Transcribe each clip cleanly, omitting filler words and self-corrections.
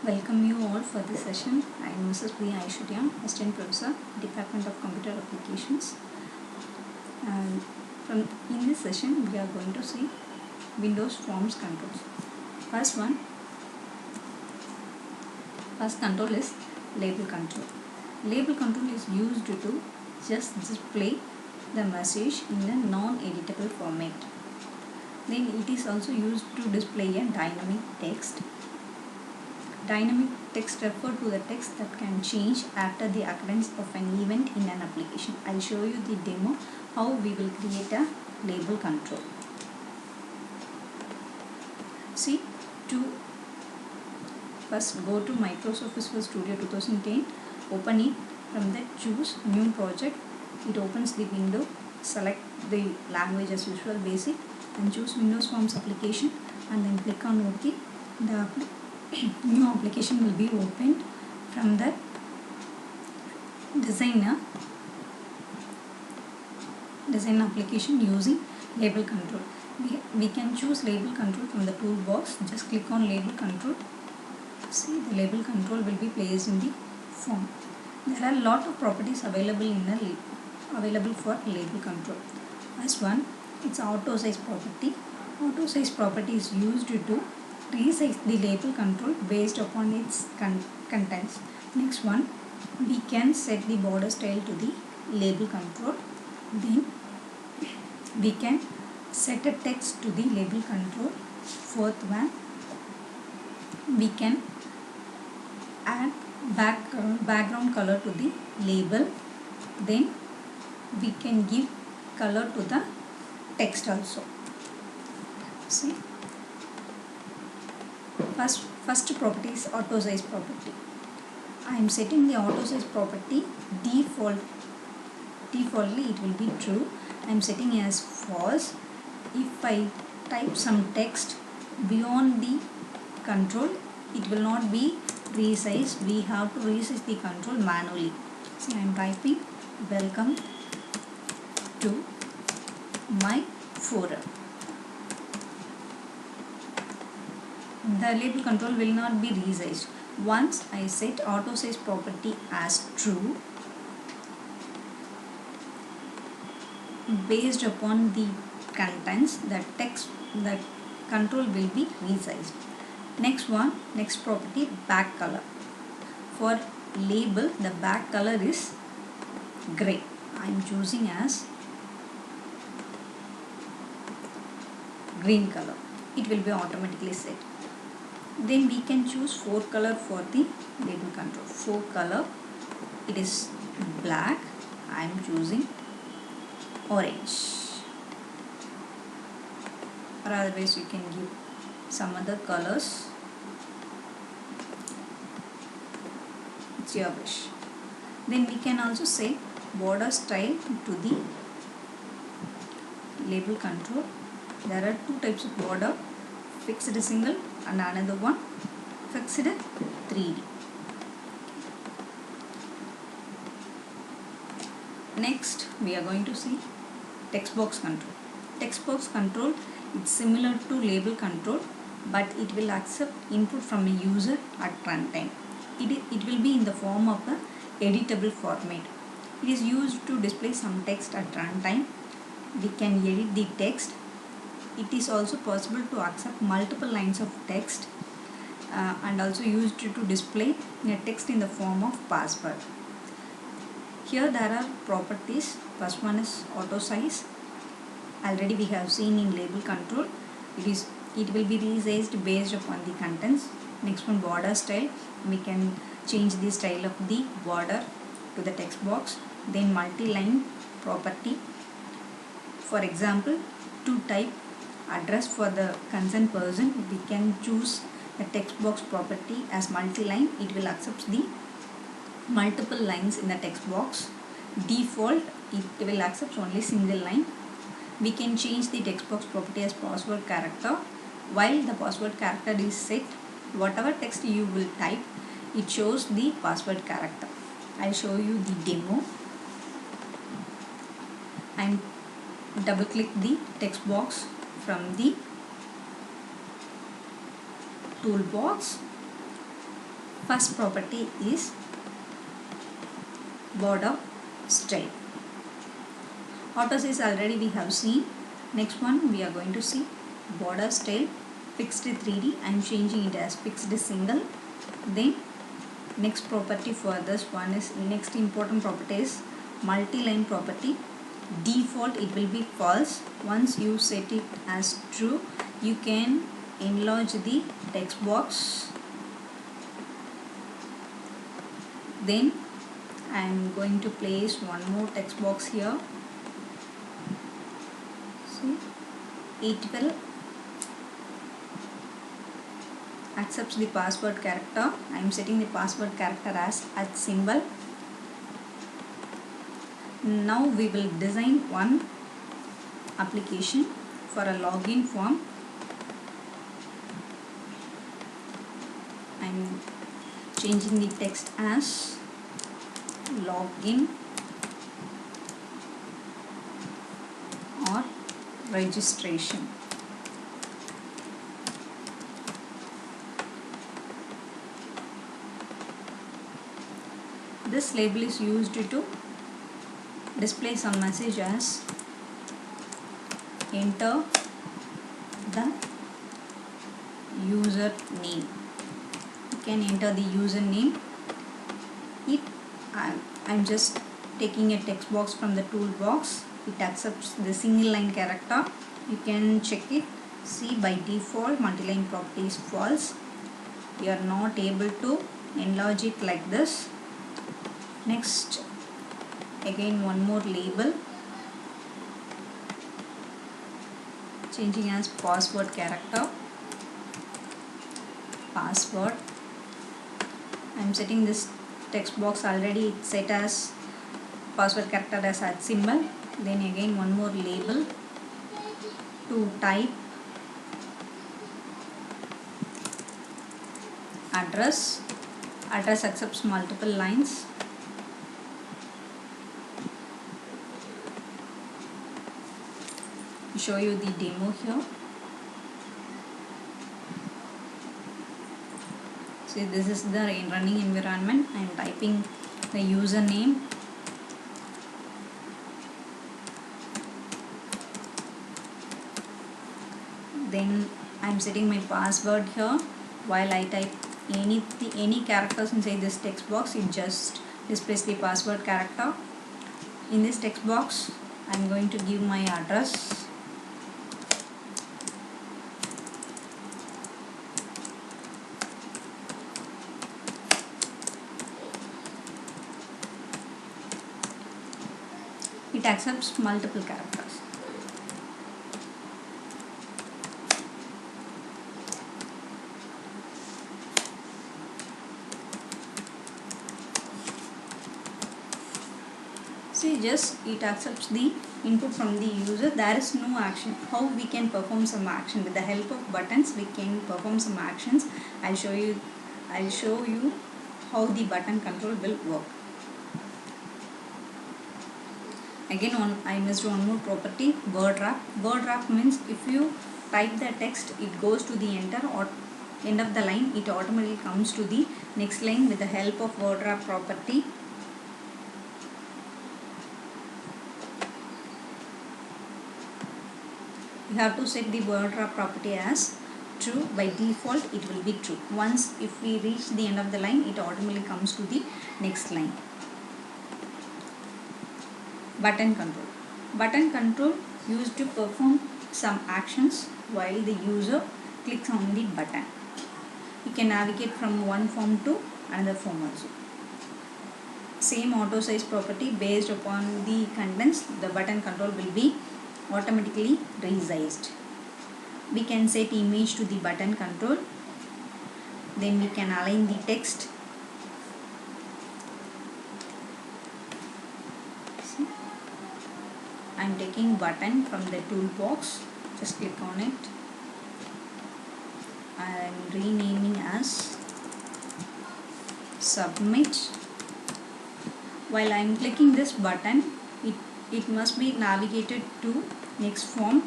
Welcome you all for this session. I am Mrs. Priya Aishwarya, Assistant Professor, Department of Computer Applications. And in this session, we are going to see Windows Forms controls. First control is label control. Label control is used to just display the message in a non-editable format. Then it is also used to display a dynamic text. Dynamic text refer to the text that can change after the occurrence of an event in an application. I'll show you the demo how we will create a label control. See, first go to Microsoft Visual Studio 2010, open it, from that choose new project. It opens the window, select the language as Visual Basic and choose Windows Forms application and then click on OK. The new application will be opened. From that design application using label control. We can choose label control from the toolbox. Just click on label control. See, the label control will be placed in the form. There are a lot of properties available for label control. First one, it's auto size property. Auto size property is used to resize the label control based upon its contents. Next one, we can set the border style to the label control. Then we can set a text to the label control. Fourth one, we can add background color to the label. Then we can give color to the text also. See, first property is auto size property. I am setting the auto size property defaultly it will be true. I am setting as false. If I type some text beyond the control, it will not be resized. We have to resize the control manually. See, I am typing welcome to my forum. The label control will not be resized. Once I set auto size property as true, based upon the contents, the control will be resized. Next property, back color. For label, the back color is gray. I am choosing as green color. It will be automatically set. Then we can choose fore color for the label control. Fore color, it is black. I am choosing orange. Or otherwise you can give some other colors. It's your wish. Then we can also set border style to the label control. There are two types of border, fixed single and another one fixed 3D. Next we are going to see text box control. Text box control is similar to label control, but it will accept input from a user at runtime. It will be in the form of a editable format. It is used to display some text at runtime. We can edit the text. It is also possible to accept multiple lines of text and also used to display a text in the form of password. Here there are properties. First one is auto size. Already we have seen in label control. It will be resized based upon the contents. Next one, border style. We can change the style of the border to the text box. Then multi-line property. For example, to type address for the concerned person, we can choose the text box property as multi-line. It will accept the multiple lines in the text box. Default, it will accept only single line. We can change the text box property as password character. While the password character is set, whatever text you will type, it shows the password character. I'll show you the demo. And double click the text box from the toolbox. First property is border style. Auto size already we have seen. Next one we are going to see border style fixed 3D. I am changing it as fixed single. Then next property for this one is next important property is multi-line property. Default it will be false. Once you set it as true, you can enlarge the text box. Then I am going to place one more text box here. See, it will accepts the password character. I am setting the password character as symbol. Now we will design one application for a login form. I am changing the text as login or registration. This label is used to display some message as enter the user name. You can enter the username. If I'm just taking a text box from the toolbox, it accepts the single line character. You can check it. See, by default multi-line property is false. You are not able to enlarge it like this. Next, again one more label, changing as password character. Password. I am setting this text box already set as password character as symbol. Then again one more label to type address. Address accepts multiple lines. Show you the demo here. See, this is the running environment. I am typing the username. Then I am setting my password here. While I type any characters inside this text box, it just displays the password character. In this text box, I am going to give my address. It accepts multiple characters. See, just it accepts the input from the user. There is no action. How we can perform some action? With the help of buttons, we can perform some actions. I'll show you how the button control will work. Again, I missed one more property, word wrap. Word wrap means if you type the text, it goes to the enter or end of the line, it automatically comes to the next line with the help of word wrap property. You have to set the word wrap property as true. By default, it will be true. Once if we reach the end of the line, it automatically comes to the next line. Button control. Button control used to perform some actions while the user clicks on the button. You can navigate from one form to another form also. Same auto size property, based upon the contents, the button control will be automatically resized. We can set image to the button control. Then we can align the text. I am taking button from the toolbox. Just click on it. I am renaming as submit. While I am clicking this button, it must be navigated to next form.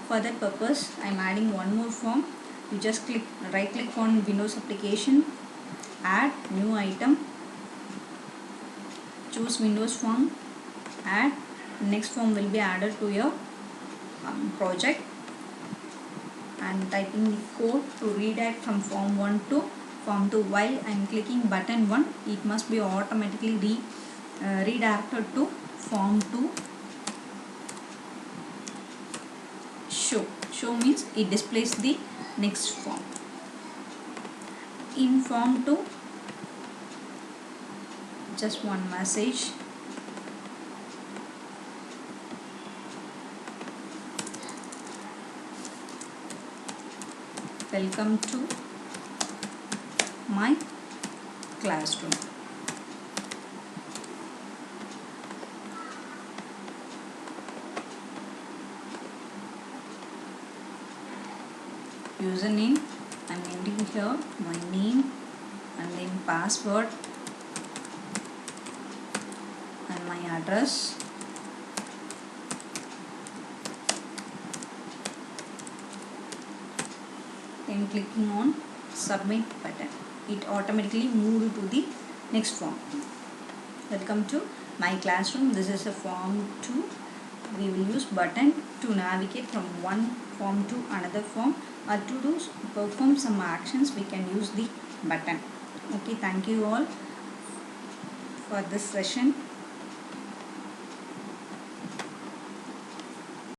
For that purpose, I am adding one more form. You just right click on Windows application, add new item, choose Windows form, add, next form will be added to your project, and typing the code to redirect from form 1 to form 2. While I am clicking button 1, it must be automatically redirected to form 2. Show means it displays the next form. In form 2, just one message. Welcome to my classroom. Username, I am entering here my name and then password and my address. Then clicking on submit button, it automatically moved to the next form. Welcome to my classroom. This is a form 2. We will use button to navigate from one form to another form, or to perform some actions we can use the button. Okay, thank you all for this session.